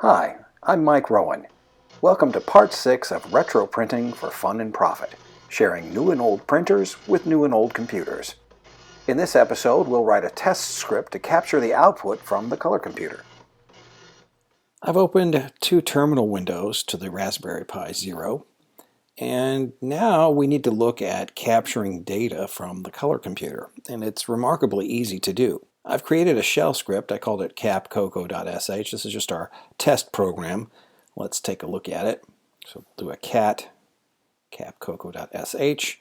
Hi, I'm Mike Rowan. Welcome to Part 6 of Retro Printing for Fun and Profit, sharing new and old printers with new and old computers. In this episode, we'll write a test script to capture the output from the color computer. I've opened two terminal windows to the Raspberry Pi Zero, and now we need to look at capturing data from the color computer, and it's remarkably easy to do. I've created a shell script. I called it capcoco.sh. This is just our test program. Let's take a look at it. So do a cat capcoco.sh,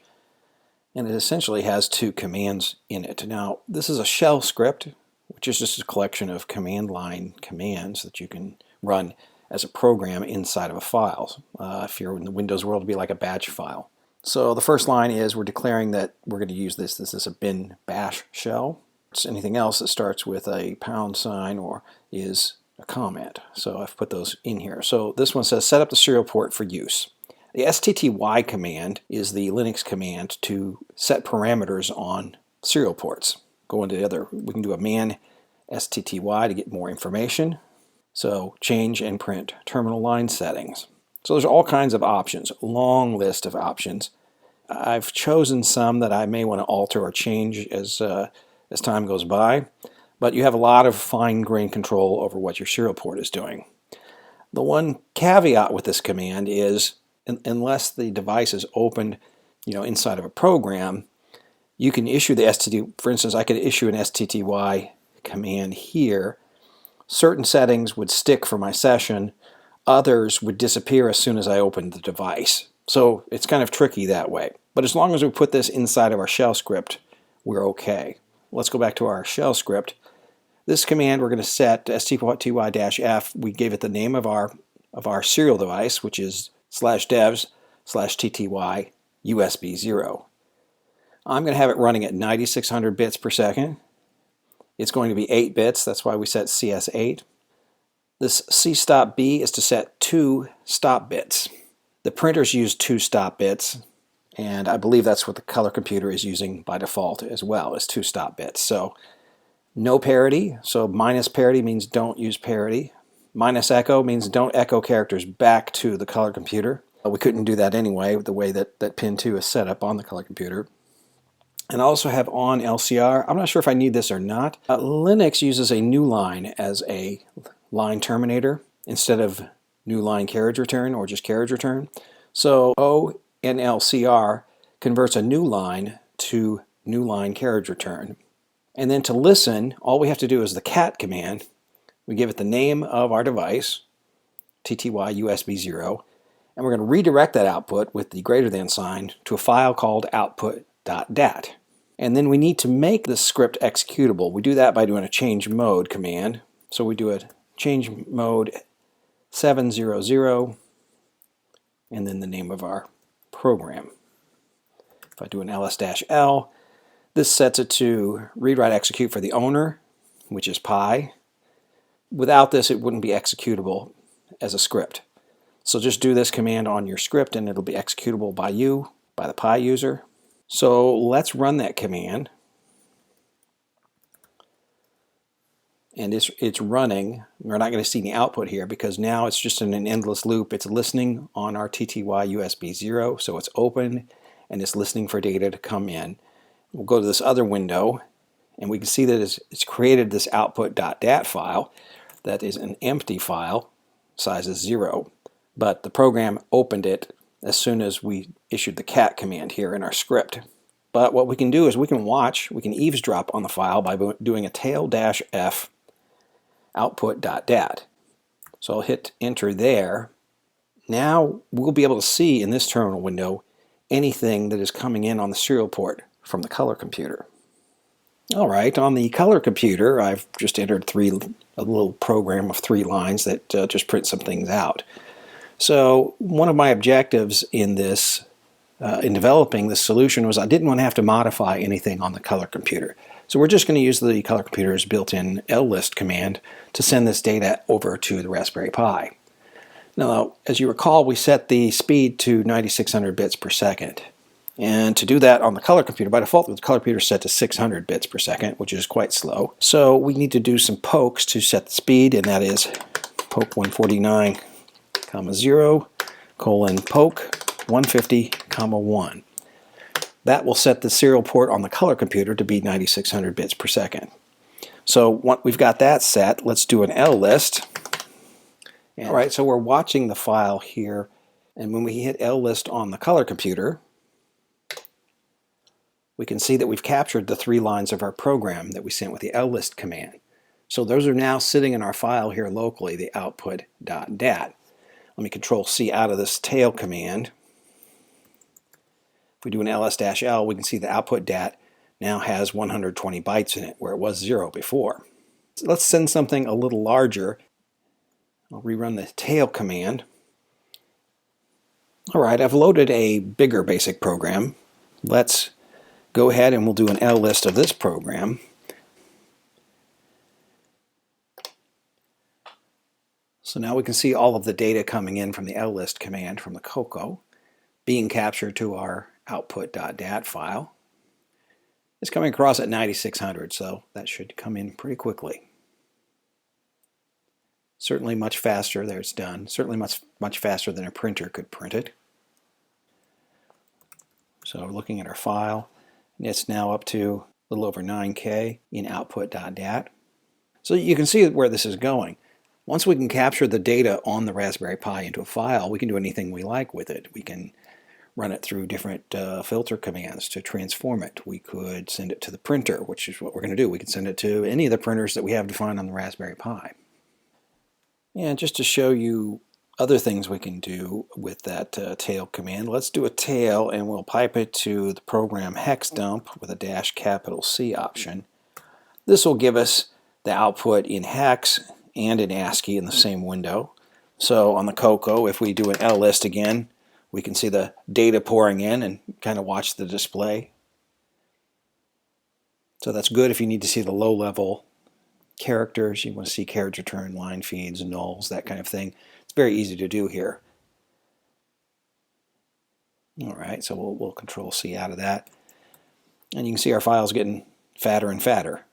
and it essentially has two commands in it. Now, this is a shell script, which is just a collection of command line commands that you can run as a program inside of a file. If you're in the Windows world, it'd be like a batch file. So the first line is we're declaring that we're going to use this. This is a bin bash shell. Anything else that starts with a pound sign or is a comment. So I've put those in here. So this one says set up the serial port for use. The stty command is the Linux command to set parameters on serial ports. Go into the other, we can do a man stty to get more information. So change and print terminal line settings. So there's all kinds of options, long list of options. I've chosen some that I may want to alter or change as time goes by, but you have a lot of fine-grained control over what your serial port is doing. The one caveat with this command is, unless the device is opened, inside of a program, you can issue the stty. For instance, I could issue an stty command here. Certain settings would stick for my session, others would disappear as soon as I opened the device. So it's kind of tricky that way. But as long as we put this inside of our shell script, we're okay. Let's go back to our shell script. This command we're going to set stty-f. We gave it the name of our serial device, which is /devs/tty USB 0. I'm going to have it running at 9600 bits per second. It's going to be 8 bits, that's why we set CS8. This C-stop-B is to set 2 stop bits. The printers use 2 stop bits, and I believe that's what the color computer is using by default as well, is 2 stop bits. So no parity, so minus parity means don't use parity. Minus echo means don't echo characters back to the color computer. We couldn't do that anyway, the way that pin 2 is set up on the color computer. And I also have on LCR. I'm not sure if I need this or not. Linux uses a new line as a line terminator instead of new line carriage return or just carriage return. So ONLCR converts a new line to new line carriage return. And then to listen, all we have to do is the cat command. We give it the name of our device, TTY USB 0, and we're going to redirect that output with the greater than sign to a file called output.dat. And then we need to make the script executable. We do that by doing a change mode command. So we do a change mode 700 and then the name of our program. If I do an ls-l, this sets it to read write execute for the owner, which is Pi. Without this, it wouldn't be executable as a script. So just do this command on your script and it'll be executable by you, by the Pi user. So let's run that command. And it's running. We're not going to see the output here because now it's just in an endless loop. It's listening on our TTY USB 0, so it's open and it's listening for data to come in. We'll go to this other window and we can see that it's created this output.dat file that is an empty file, size is 0, but the program opened it as soon as we issued the cat command here in our script. But what we can do is we can eavesdrop on the file by doing a tail-f output.dat. So I'll hit enter there. Now we'll be able to see in this terminal window anything that is coming in on the serial port from the color computer. Alright, on the color computer I've just entered a little program of 3 lines that just print some things out. So one of my objectives in this, in developing this solution, was I didn't want to have to modify anything on the color computer. So we're just going to use the color computer's built-in list command to send this data over to the Raspberry Pi. Now, as you recall, we set the speed to 9600 bits per second. And to do that on the color computer, by default the color computer is set to 600 bits per second, which is quite slow. So we need to do some pokes to set the speed, and that is poke 149, comma 0, colon poke 150, comma 1. That will set the serial port on the color computer to be 9600 bits per second. So once we've got that set, let's do an list. All right, so we're watching the file here, and when we hit list on the color computer, we can see that we've captured the 3 lines of our program that we sent with the list command. So those are now sitting in our file here locally, the output.dat. Let me control C out of this tail command. If we do an ls-l, we can see the output.dat now has 120 bytes in it, where it was 0 before. So let's send something a little larger. I'll rerun the tail command. All right, I've loaded a bigger basic program. Let's go ahead and we'll do an list of this program. So now we can see all of the data coming in from the list command from the CoCo being captured to our output.dat file. It's coming across at 9600, so that should come in pretty quickly. Certainly much faster. There it's done. Certainly much faster than a printer could print it. So we're looking at our file, and it's now up to a little over 9K in output.dat. So you can see where this is going. Once we can capture the data on the Raspberry Pi into a file, we can do anything we like with it. We can run it through different filter commands to transform it. We could send it to the printer, which is what we're going to do. We can send it to any of the printers that we have defined on the Raspberry Pi. And just to show you other things we can do with that tail command, let's do a tail and we'll pipe it to the program hex dump with a -C option. This will give us the output in hex and in ASCII in the same window. So on the CoCo, if we do an list again, we can see the data pouring in and kind of watch the display. So that's good if you need to see the low-level characters. You want to see carriage return, line feeds, nulls, that kind of thing. It's very easy to do here. All right, so we'll control C out of that. And you can see our file's getting fatter and fatter.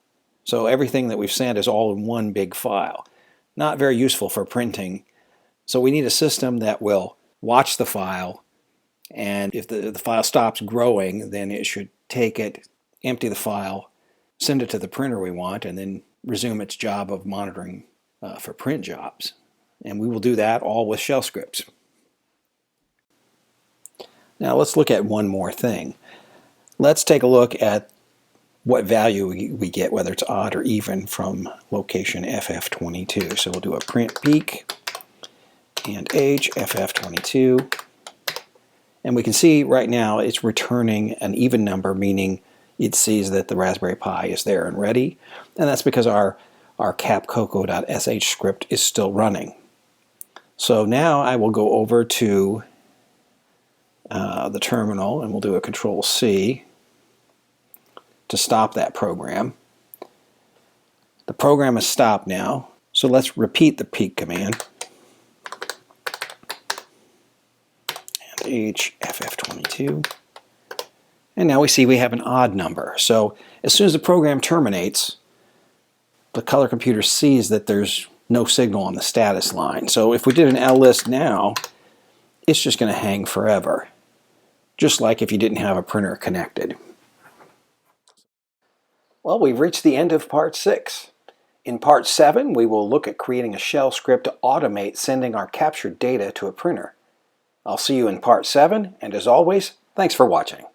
So everything that we've sent is all in one big file. Not very useful for printing. So we need a system that will watch the file, and if the file stops growing, then it should take it, empty the file, send it to the printer we want, and then resume its job of monitoring for print jobs. And we will do that all with shell scripts. Now let's look at one more thing. Let's take a look at what value we get, whether it's odd or even, from location FF22. So we'll do a print peak and age FF22, and we can see right now it's returning an even number, meaning it sees that the Raspberry Pi is there and ready, and that's because our capcoco.sh script is still running. So now I will go over to the terminal and we'll do a Control C to stop that program. The program is stopped now, so let's repeat the peak command. Age FF22, and now we see we have an odd number. So as soon as the program terminates, the color computer sees that there's no signal on the status line. So if we did an list now, it's just going to hang forever, just like if you didn't have a printer connected. Well, we've reached the end of part 6. In part 7, we will look at creating a shell script to automate sending our captured data to a printer. I'll see you in part 7, and as always, thanks for watching.